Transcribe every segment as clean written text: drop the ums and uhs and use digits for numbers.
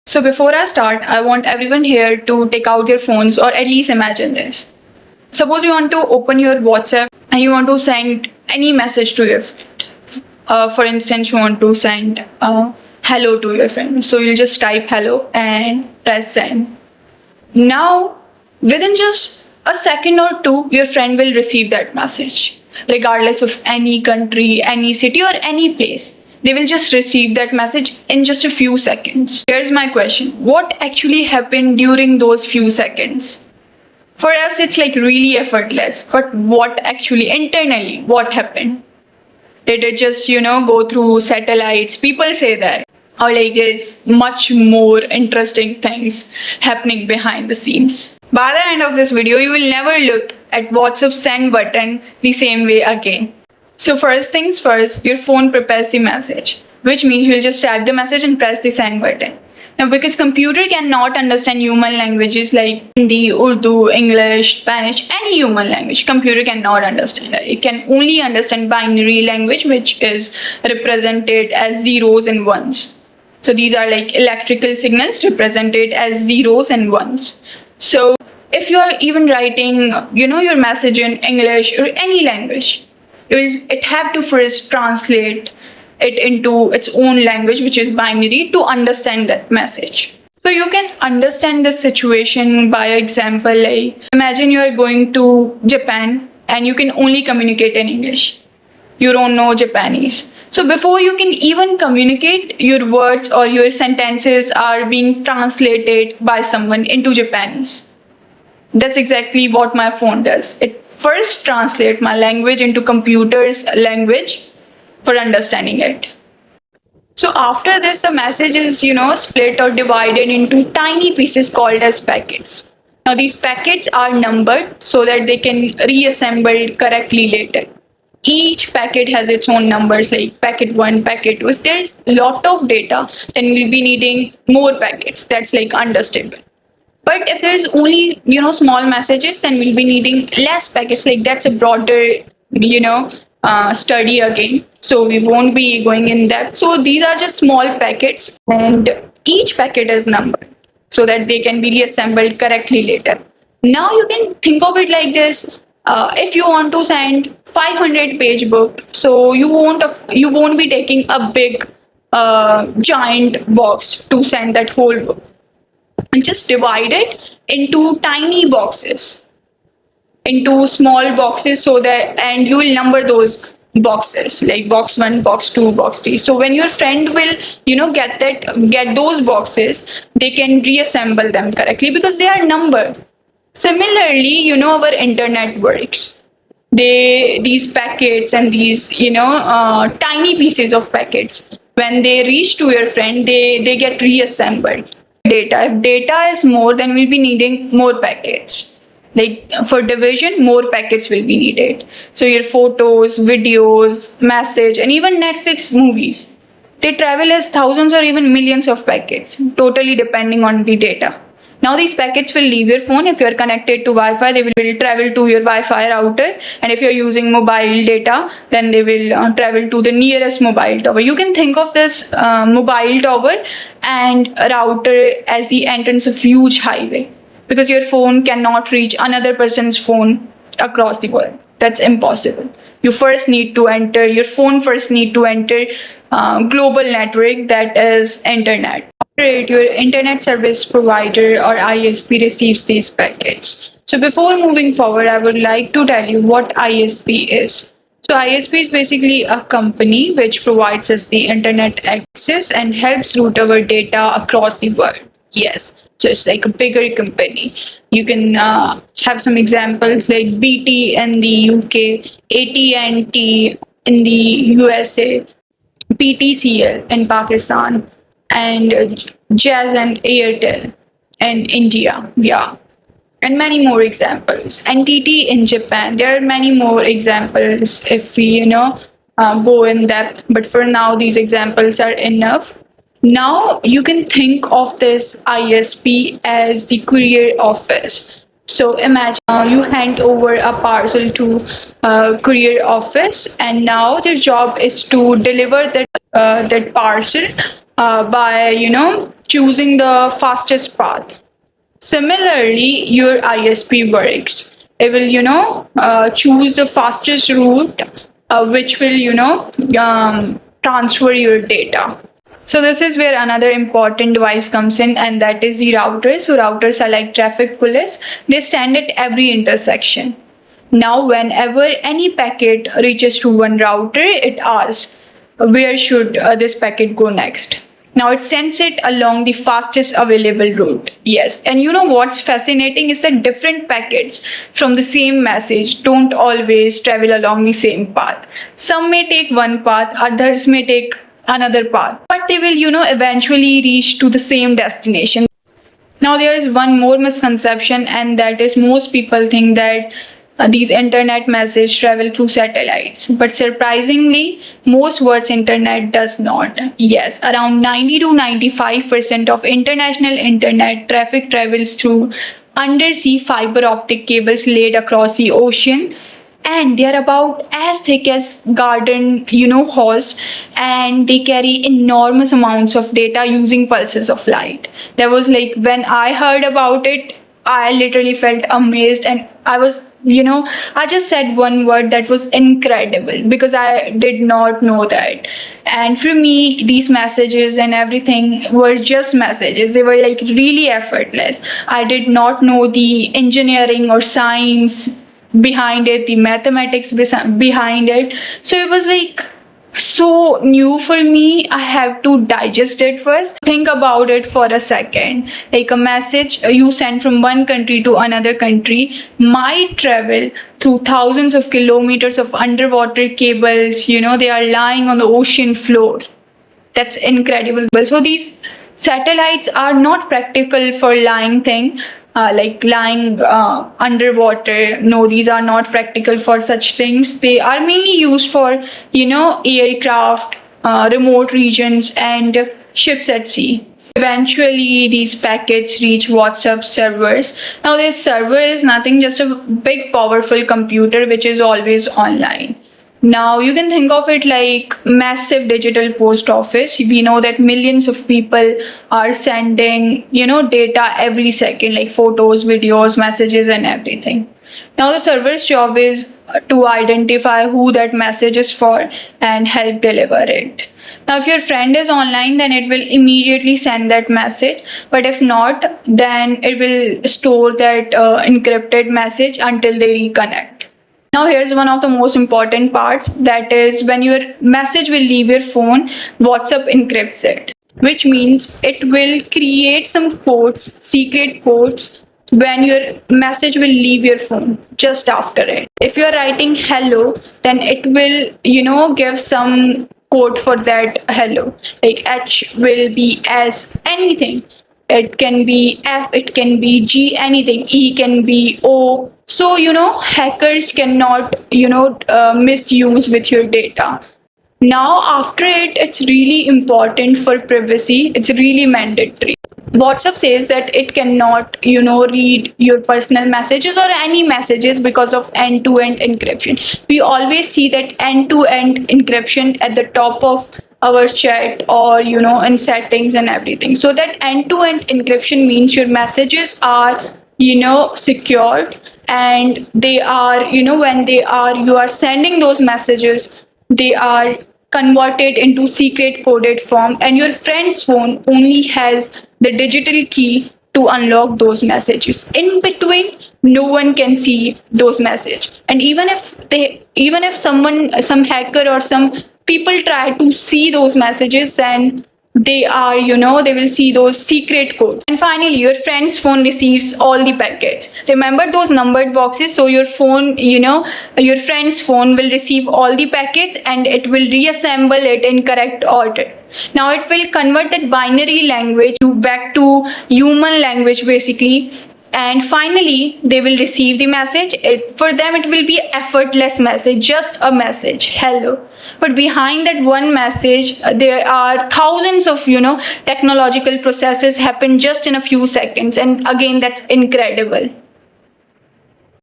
So before I start, I want everyone here to take out their phones or at least imagine this. Suppose you want to open your WhatsApp and you want to send any message to your friend. For instance, you want to send hello to your friend. So you'll just type hello and press send. Now, within just a second or two, your friend will receive that message, regardless of any country, any city, or any place. They will just receive that message in just a few seconds. Here's my question: what actually happened during those few seconds? For us, it's like really effortless, but what actually internally, what happened? Did it just, go through satellites? People say that. Or like there's much more interesting things happening behind the scenes. By the end of this video, you will never look at WhatsApp send button the same way again. So first things first, your phone prepares the message, which means you'll just type the message and press the send button. Now, because computer cannot understand human languages like Hindi, Urdu, English, Spanish, any human language, computer cannot understand that. It can only understand binary language, which is represented as zeros and ones. So these are like electrical signals represented as zeros and ones. So if you are even writing, your message in English or any language, it have to first translate it into its own language, which is binary, to understand that message. So you can understand the situation by example, like imagine you are going to Japan and you can only communicate in English. You don't know Japanese. So before you can even communicate, your words or your sentences are being translated by someone into Japanese. That's exactly what my phone does. It first translates my language into computer's language for understanding it. So after this, the message is, split or divided into tiny pieces called as packets. Now these packets are numbered so that they can reassemble correctly later. Each packet has its own numbers, like packet 1, packet 2. If there's a lot of data, then we'll be needing more packets. That's like understandable. But if there's only, small messages, then we'll be needing less packets. Like that's a broader, study again. So we won't be going in depth. So these are just small packets and each packet is numbered so that they can be reassembled correctly later. Now you can think of it like this. If you want to send 500-page book, so you won't be taking a big giant box to send that whole book. And just divide it into tiny boxes, into small boxes, so that, and you will number those boxes like box 1, box 2, box 3. So when your friend will get those boxes, they can reassemble them correctly because they are numbered. Similarly, our internet works. These packets and these tiny pieces of packets, when they reach to your friend, they get reassembled. If data is more, then we'll be needing more packets. Like for division, more packets will be needed. So your photos, videos, message, and even Netflix movies, they travel as thousands or even millions of packets, totally depending on the data. Now these packets will leave your phone. If you're connected to Wi-Fi, they will travel to your Wi-Fi router. And if you're using mobile data, then they will travel to the nearest mobile tower. You can think of this mobile tower and a router as the entrance of huge highway, because your phone cannot reach another person's phone across the world. That's impossible. Your phone first need to enter global network, that is internet. Your internet service provider or ISP receives these packets. So before moving forward, I would like to tell you what ISP is. So ISP is basically a company which provides us the internet access and helps route our data across the world. Yes, so it's like a bigger company. You can have some examples like BT in the UK, AT&T in the USA, PTCL in Pakistan, and Jazz and Airtel in India. Yeah. And many more examples. NTT in Japan. There are many more examples if we, go in depth. But for now, these examples are enough. Now you can think of this ISP as the courier office. So imagine you hand over a parcel to courier office, and now their job is to deliver that parcel by choosing the fastest path. Similarly, your ISP works. It will, choose the fastest route, which will, transfer your data. So this is where another important device comes in, and that is the routers. So routers are like traffic police. They stand at every intersection. Now, whenever any packet reaches to one router, it asks, where should this packet go next? Now it sends it along the fastest available route. Yes. And you know what's fascinating is that different packets from the same message don't always travel along the same path. Some may take one path, others may take another path, but they will, eventually reach to the same destination. Now, there is one more misconception, and that is most people think that these internet messages travel through satellites. But surprisingly, most world's internet does not. Yes, around 90 to 95% of international internet traffic travels through undersea fiber optic cables laid across the ocean, and they are about as thick as garden hose, and they carry enormous amounts of data using pulses of light. That was like, when I heard about it, I literally felt amazed, and I was, I just said one word, that was incredible, because I did not know that. And for me, these messages and everything were just messages. They were like really effortless. I did not know the engineering or science behind it, the mathematics behind it. So it was like so new for me. I have to digest it first. Think about it for a second. Like a message you send from one country to another country might travel through thousands of kilometers of underwater cables. They are lying on the ocean floor. That's incredible. So these satellites are not practical for lying thing, like lying underwater. No, these are not practical for such things. They are mainly used for, aircraft, remote regions, and ships at sea. Eventually, these packets reach WhatsApp servers. Now, this server is nothing, just a big, powerful computer which is always online. Now you can think of it like massive digital post office. We know that millions of people are sending, data every second, like photos, videos, messages, and everything. Now the server's job is to identify who that message is for and help deliver it. Now if your friend is online, then it will immediately send that message. But if not, then it will store that encrypted message until they reconnect. Now here's one of the most important parts, that is when your message will leave your phone, WhatsApp encrypts it, which means it will create some codes, secret codes, when your message will leave your phone just after it. If you're writing hello, then it will, give some code for that hello. Like H will be as anything. It can be F, it can be G, anything. E can be O. So, hackers cannot, misuse with your data. Now, after it, it's really important for privacy. It's really mandatory. WhatsApp says that it cannot, read your personal messages or any messages because of end-to-end encryption. We always see that end-to-end encryption at the top of our chat, or, in settings and everything. So that end-to-end encryption means your messages are, secured, and they are, when you are sending those messages, they are converted into secret coded form, and your friend's phone only has the digital key to unlock those messages. In between, no one can see those messages. And even if some hacker or some people try to see those messages, then they will see those secret codes. And finally, your friend's phone receives all the packets. Remember those numbered boxes? So your phone, your friend's phone will receive all the packets, and it will reassemble it in correct order. Now it will convert that binary language back to human language, basically. And finally, they will receive the message. For them, it will be effortless message, just a message, hello. But behind that one message, there are thousands of, technological processes happen just in a few seconds. And again, that's incredible.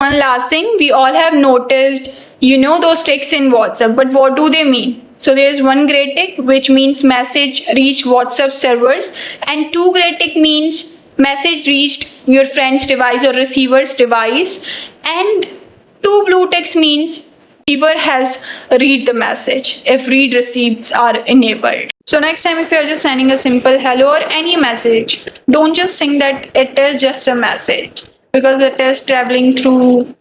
One last thing, we all have noticed, those ticks in WhatsApp, but what do they mean? So there's one gray tick, which means message reached WhatsApp servers, and two gray tick means message reached your friend's device or receiver's device, and two blue ticks means receiver has read the message if read receipts are enabled. So next time if you're just sending a simple hello or any message, don't just think that it is just a message, because it is traveling through,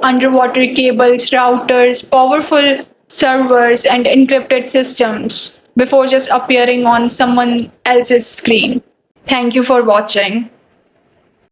underwater cables, routers, powerful servers and encrypted systems before just appearing on someone else's screen. Thank you for watching.